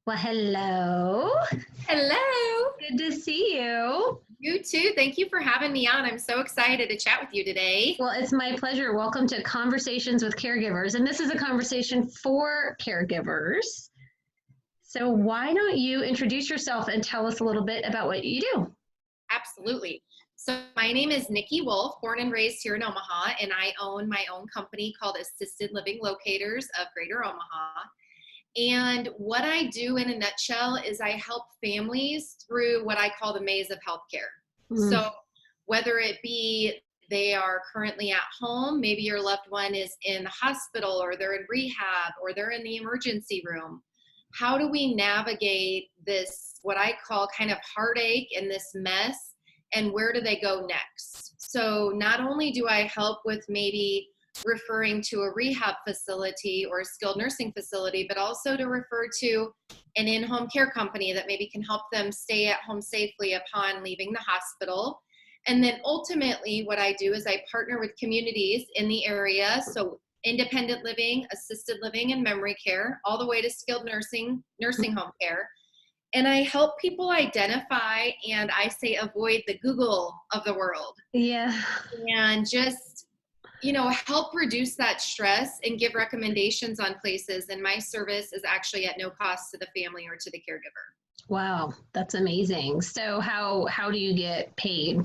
Well, hello. Hello. Good to see you. You too. Thank you for having me on. I'm so excited to chat with you today. Well, it's my pleasure. Welcome to Conversations with Caregivers. And this is a conversation for caregivers. So, why don't you introduce yourself and tell us a little bit about what you do? Absolutely. So my name is Nikki Wulff, born and raised here in Omaha, and I own my own company called Assisted Living Locators of Greater Omaha. And what I do in a nutshell is I help families through what I call the maze of healthcare. Mm, So whether it be they are currently at home, maybe your loved one is in the hospital or they're in rehab or they're in the emergency room. How do we navigate this, what I call kind of heartache and this mess, and where do they go next? So not only do I help with maybe referring to a rehab facility or a skilled nursing facility, but also to refer to an in-home care company that maybe can help them stay at home safely upon leaving the hospital. And then ultimately what I do is I partner with communities in the area. So independent living, assisted living, and memory care, all the way to skilled nursing home care. And I help people identify and I say avoid the Google of the world yeah. and just, help reduce that stress and give recommendations on places. And my service is actually at no cost to the family or to the caregiver. Wow, that's amazing. So, how do you get paid?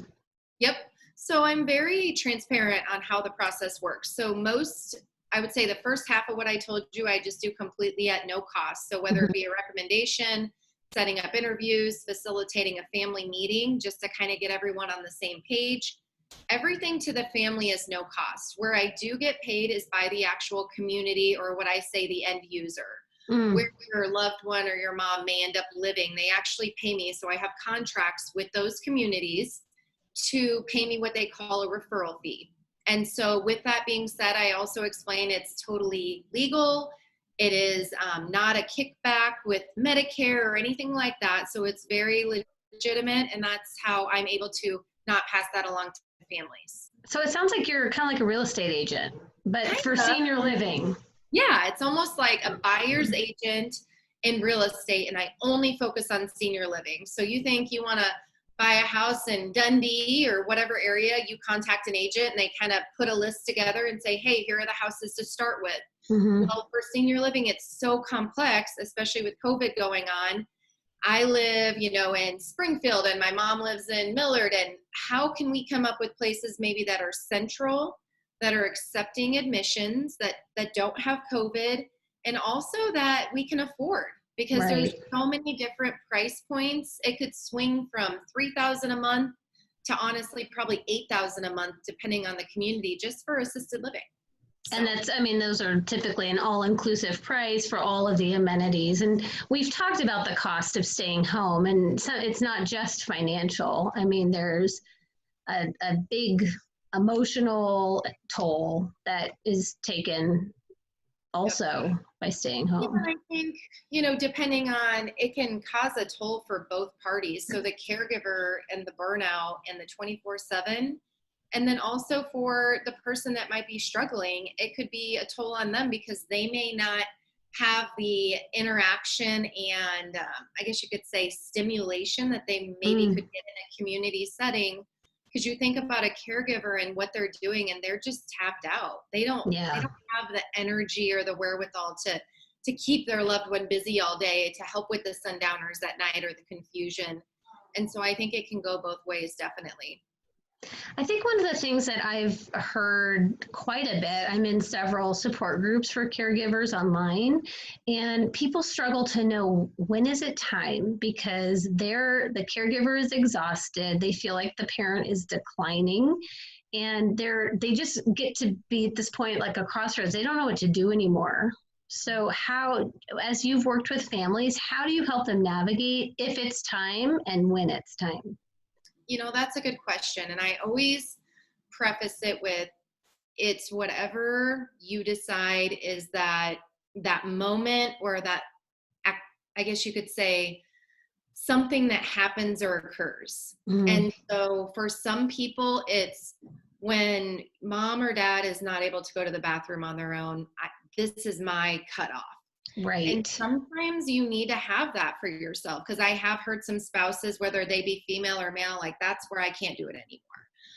Yep. So I'm very transparent on how the process works. So I would say the first half of what I told you, I just do completely at no cost. So whether it be a recommendation, setting up interviews, facilitating a family meeting, just to kind of get everyone on the same page, everything to the family is no cost. Where I do get paid is by the actual community, or what I say, the end user. Mm, Where your loved one or your mom may end up living, they actually pay me. So I have contracts with those communities to pay me what they call a referral fee. And so with that being said, I also explain it's totally legal. It is not a kickback with Medicare or anything like that. So it's very legitimate, and that's how I'm able to not pass that along to families. so, it sounds like you're kind of like a real estate agent, but Kind for of. senior living. Yeah, it's almost like a buyer's agent in real estate, and I only focus on senior living. So you think you want to buy a house in Dundee or whatever area, you contact an agent and they kind of put a list together and say, hey, here are the houses to start with. Hmm. Well, for senior living, it's so complex, especially with COVID going on. I live, in Springfield and my mom lives in Millard. And how can we come up with places maybe that are central, that are accepting admissions, that don't have COVID, and also that we can afford? Because there's Right. so many different price points. It could swing from $3,000 a month to honestly probably $8,000 a month, depending on the community, just for assisted living. And So that's, I mean, those are typically an all inclusive price for all of the amenities. And we've talked about the cost of staying home, and so it's not just financial. I mean, there's a big emotional toll that is taken yep. also by staying Yeah, home. I think, depending on, it can cause a toll for both parties. So the caregiver and the burnout and the 24/7. And then also for the person that might be struggling, it could be a toll on them because they may not have the interaction and I guess you could say stimulation that they maybe Mm, could get in a community setting. Because you think about a caregiver and what they're doing, and they're just tapped out. They don't yeah. have the energy or the wherewithal to keep their loved one busy all day, to help with the sundowners at night or the confusion. And so I think it can go both ways, definitely. I think one of the things that I've heard quite a bit, I'm in several support groups for caregivers online, and people struggle to know when is it time because the caregiver is exhausted. They feel like the parent is declining, and they just get to be at this point like a crossroads. They don't know what to do anymore. So how, as you've worked with families, how do you help them navigate if it's time and when it's time? That's a good question. And I always preface it with, it's whatever you decide is that moment, or that, I guess you could say, something that happens or occurs. Mm, And so for some people, it's when mom or dad is not able to go to the bathroom on their own. This is my cutoff. And Right. sometimes you need to have that for yourself, because I have heard some spouses, whether they be female or male, like, that's where I can't do it anymore.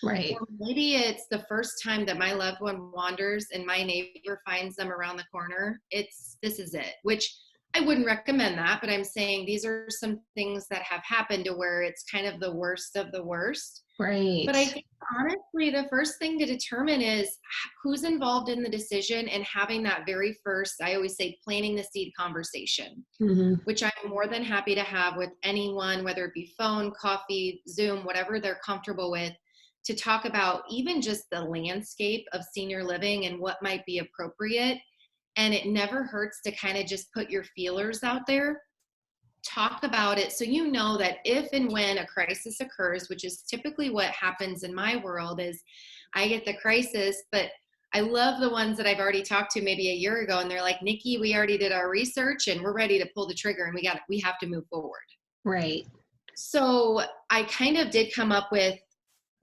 Right. Or maybe it's the first time that my loved one wanders and my neighbor finds them around the corner. This is it, which I wouldn't recommend that, but I'm saying these are some things that have happened to where it's kind of the worst of the worst. But I Right. think honestly, the first thing to determine is who's involved in the decision, and having that very first, I always say, planting the seed conversation, Hmm. which I'm more than happy to have with anyone, whether it be phone, coffee, Zoom, whatever they're comfortable with, to talk about even just the landscape of senior living and what might be appropriate. And it never hurts to kind of just put your feelers out there, talk about it, so you know that if and when a crisis occurs, which is typically what happens in my world, is I get the crisis, but I love the ones that I've already talked to maybe a year ago, and they're like, Nikki, we already did our research and we're ready to pull the trigger, and we have to move forward. Right. So I kind of did come up with,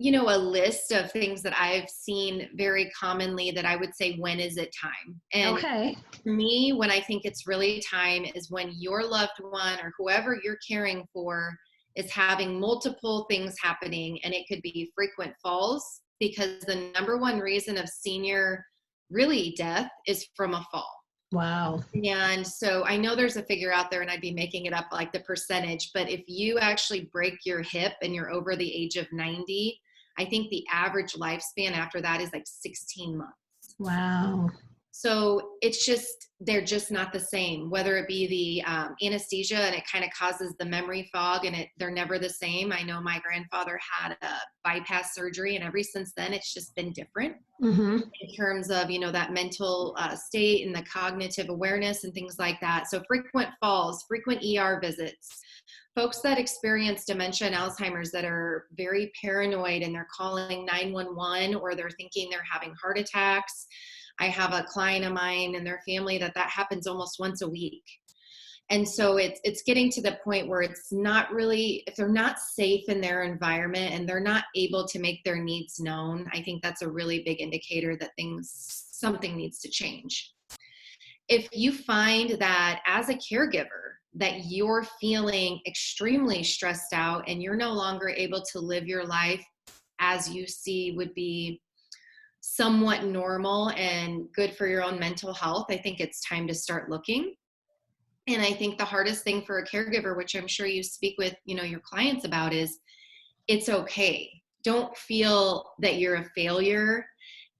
a list of things that I've seen very commonly that I would say, when is it time? And Okay. for me, when I think it's really time is when your loved one or whoever you're caring for is having multiple things happening. And it could be frequent falls, because the number one reason of senior really death is from a fall. Wow. And so I know there's a figure out there, and I'd be making it up like the percentage, but if you actually break your hip and you're over the age of 90, I think the average lifespan after that is like 16 months. Wow. So it's just, they're just not the same, whether it be the anesthesia and it kind of causes the memory fog, and they're never the same. I know my grandfather had a bypass surgery, and ever since then, it's just been different Hmm. in terms of, that mental state and the cognitive awareness and things like that. So frequent falls, frequent ER visits, folks that experience dementia and Alzheimer's that are very paranoid and they're calling 911, or they're thinking they're having heart attacks. I have a client of mine and their family that happens almost once a week. And so it's getting to the point where it's not really, if they're not safe in their environment and they're not able to make their needs known, I think that's a really big indicator that something needs to change. If you find that as a caregiver that you're feeling extremely stressed out and you're no longer able to live your life as you see would be somewhat normal and good for your own mental health, I think it's time to start looking. And I think the hardest thing for a caregiver, which I'm sure you speak with, your clients about, is it's okay. Don't feel that you're a failure.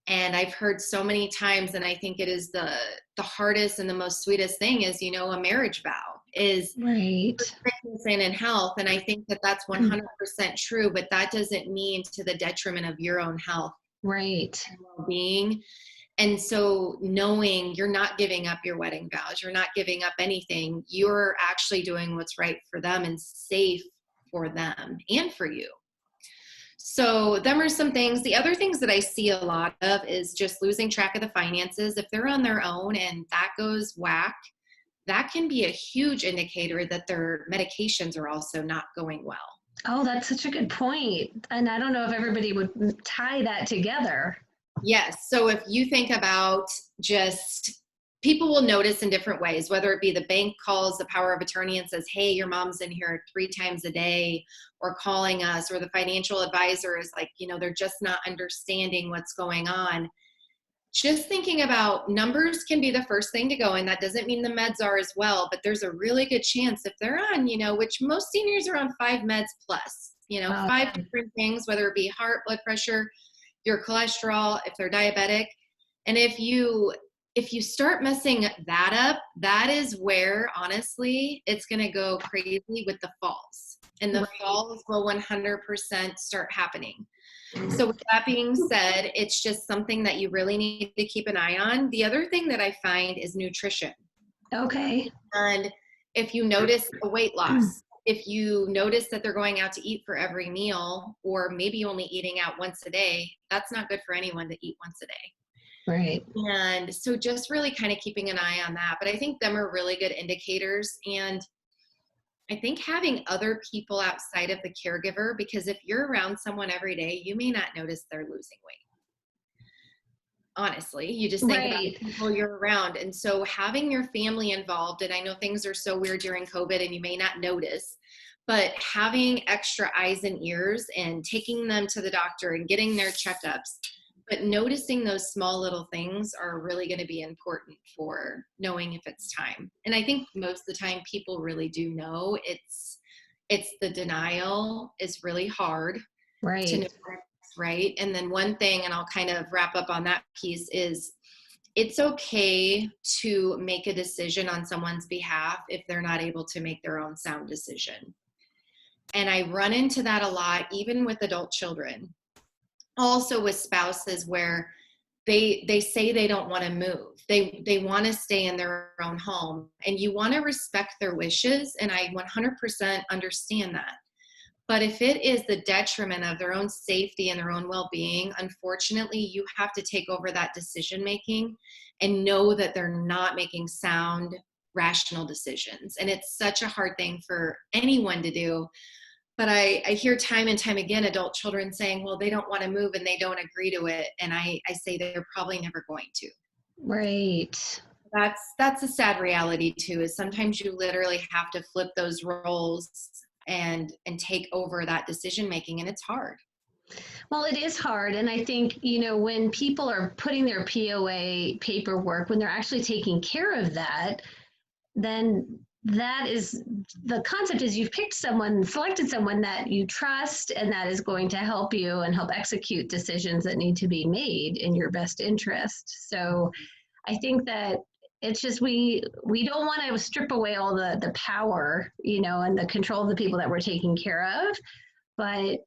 And I've heard so many times, and I think it is the hardest and the most sweetest thing is, a marriage vow is Right. sickness and in health. And I think that that's 100% true, but that doesn't mean to the detriment of your own health Right. and well-being. And so knowing you're not giving up your wedding vows, you're not giving up anything, you're actually doing what's right for them and safe for them and for you. So them are some things. The other things that I see a lot of is just losing track of the finances. If they're on their own and that goes whack, that can be a huge indicator that their medications are also not going well. Oh, that's such a good point. And I don't know if everybody would tie that together. Yes. So if you think about, just people will notice in different ways, whether it be the bank calls the power of attorney and says, hey, your mom's in here 3 times a day, or calling us, or the financial advisor is like, they're just not understanding what's going on. Just thinking about numbers can be the first thing to go. And that doesn't mean the meds are as well, but there's a really good chance if they're on, which most seniors are on 5 meds plus, Wow. 5 different things, whether it be heart, blood pressure, your cholesterol, if they're diabetic. And if you start messing that up, that is where honestly it's going to go crazy with the falls, and the falls will 100% start happening. So with that being said, it's just something that you really need to keep an eye on. The other thing that I find is nutrition. Okay. And if you notice a weight loss, if you notice that they're going out to eat for every meal, or maybe only eating out once a day, that's not good for anyone to eat once a day. Right. And so just really kind of keeping an eye on that. But I think them are really good indicators. And I think having other people outside of the caregiver, because if you're around someone every day, you may not notice they're losing weight. honestly. You just think about Right. the people you're around. And so having your family involved, and I know things are so weird during COVID and you may not notice, but having extra eyes and ears and taking them to the doctor and getting their checkups, but noticing those small little things are really going to be important for knowing if it's time. And I think most of the time people really do know. It's the denial is really hard to know Right. what's right. And then one thing, and I'll kind of wrap up on that piece, is it's okay to make a decision on someone's behalf if they're not able to make their own sound decision. And I run into that a lot, even with adult children, also with spouses where they say they don't want to move. They want to stay in their own home, and you want to respect their wishes. And I 100% understand that. But if it is the detriment of their own safety and their own well-being, unfortunately, you have to take over that decision making and know that they're not making sound, rational decisions. And it's such a hard thing for anyone to do. But I hear time and time again adult children saying, well, they don't want to move and they don't agree to it. And I say they're probably never going to. Right. That's a sad reality too, is sometimes you literally have to flip those roles and take over that decision making, and it's hard. Well, it is hard. And I think, when people are putting their POA paperwork, when they're actually taking care of that, then that is the concept is you've selected someone that you trust and that is going to help you and help execute decisions that need to be made in your best interest. So I think that it's just we don't want to strip away all the power, and the control of the people that we're taking care of. But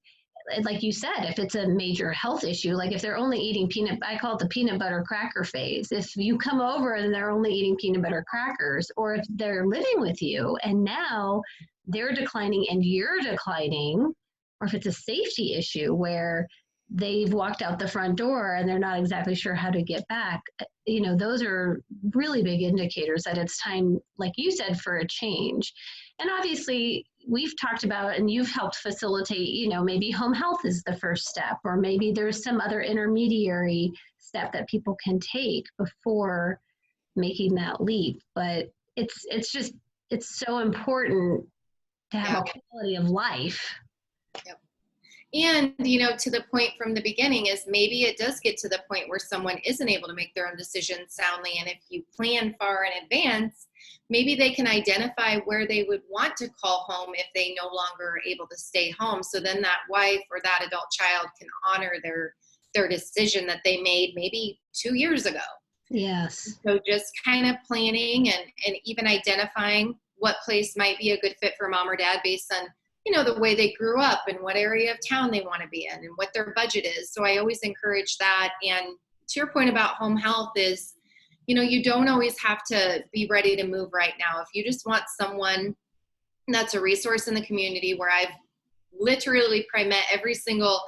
like you said, if it's a major health issue, like if they're only eating I call it the peanut butter cracker phase. If you come over and they're only eating peanut butter crackers, or if they're living with you and now they're declining and you're declining, or if it's a safety issue where they've walked out the front door and they're not exactly sure how to get back, those are really big indicators that it's time, like you said, for a change. And obviously, we've talked about, and you've helped facilitate, maybe home health is the first step, or maybe there's some other intermediary step that people can take before making that leap. But it's so important to have Yeah. a quality of life. Yep. And, to the point from the beginning is maybe it does get to the point where someone isn't able to make their own decisions soundly. And if you plan far in advance, maybe they can identify where they would want to call home if they no longer are able to stay home. So then that wife or that adult child can honor their decision that they made maybe 2 years ago. Yes. So just kind of planning and even identifying what place might be a good fit for mom or dad based on the way they grew up and what area of town they want to be in and what their budget is. So I always encourage that. And to your point about home health is, you don't always have to be ready to move right now. If you just want someone that's a resource in the community, where I've literally probably met every single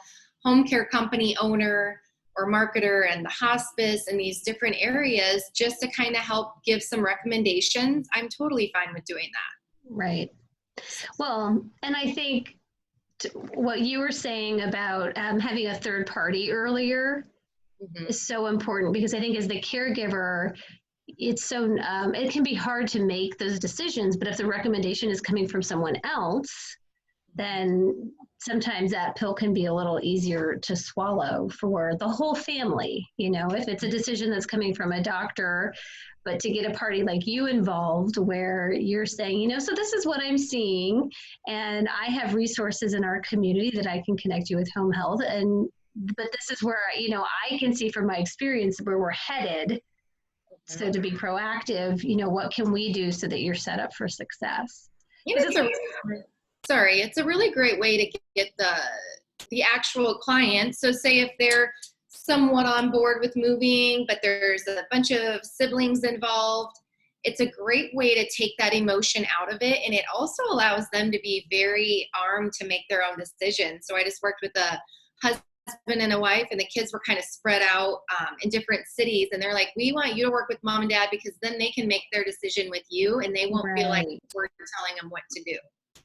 home care company owner or marketer and the hospice and these different areas, just to kind of help give some recommendations, I'm totally fine with doing that. Right. Well, and I think what you were saying about having a third party earlier is so important, because I think as the caregiver, it can be hard to make those decisions, but if the recommendation is coming from someone else, then sometimes that pill can be a little easier to swallow for the whole family. If it's a decision that's coming from a doctor, but to get a party like you involved where you're saying, so this is what I'm seeing, and I have resources in our community that I can connect you with home health. But this is where, I can see from my experience where we're headed. So to be proactive, what can we do so that you're set up for success? It's a really great way to get the actual client. So say if they're somewhat on board with moving, but there's a bunch of siblings involved, it's a great way to take that emotion out of it. And it also allows them to be very armed to make their own decisions. So I just worked with a husband and a wife, and the kids were kind of spread out in different cities. And they're like, we want you to work with mom and dad because then they can make their decision with you and they won't feel like we're telling them what to do.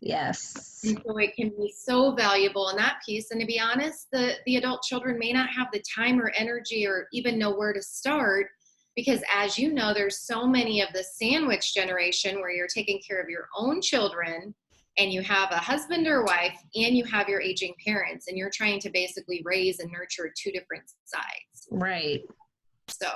Yes. And so it can be so valuable in that piece. And to be honest, the adult children may not have the time or energy or even know where to start, because as you know, there's so many of the sandwich generation where you're taking care of your own children and you have a husband or wife and you have your aging parents and you're trying to basically raise and nurture two different sides. Right. So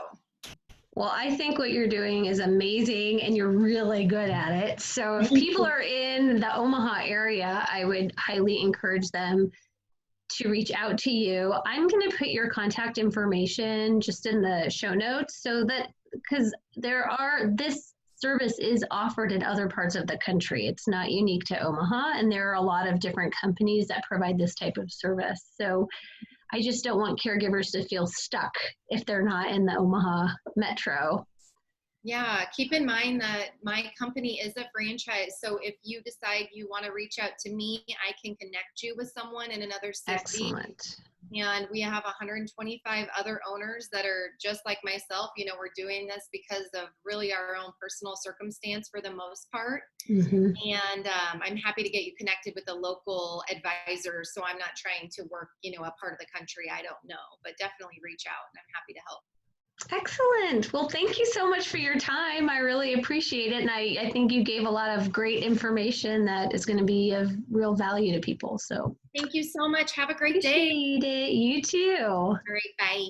well, I think what you're doing is amazing and you're really good at it. So if people are in the Omaha area, I would highly encourage them to reach out to you. I'm going to put your contact information just in the show notes so that, because this service is offered in other parts of the country. It's not unique to Omaha, and there are a lot of different companies that provide this type of service. So I just don't want caregivers to feel stuck if they're not in the Omaha metro. yeah, keep in mind that my company is a franchise. So if you decide you want to reach out to me, I can connect you with someone in another city. Excellent. And we have 125 other owners that are just like myself. You know, we're doing this because of really our own personal circumstance for the most part. Mm-hmm. And I'm happy to get you connected with a local advisor. So I'm not trying to work, you know, a part of the country I don't know, but definitely reach out and I'm happy to help. Excellent. Well, thank you so much for your time. I really appreciate it. And I think you gave a lot of great information that is going to be of real value to people. So thank you so much. Have a great day. Appreciate it. You too. All right. Bye.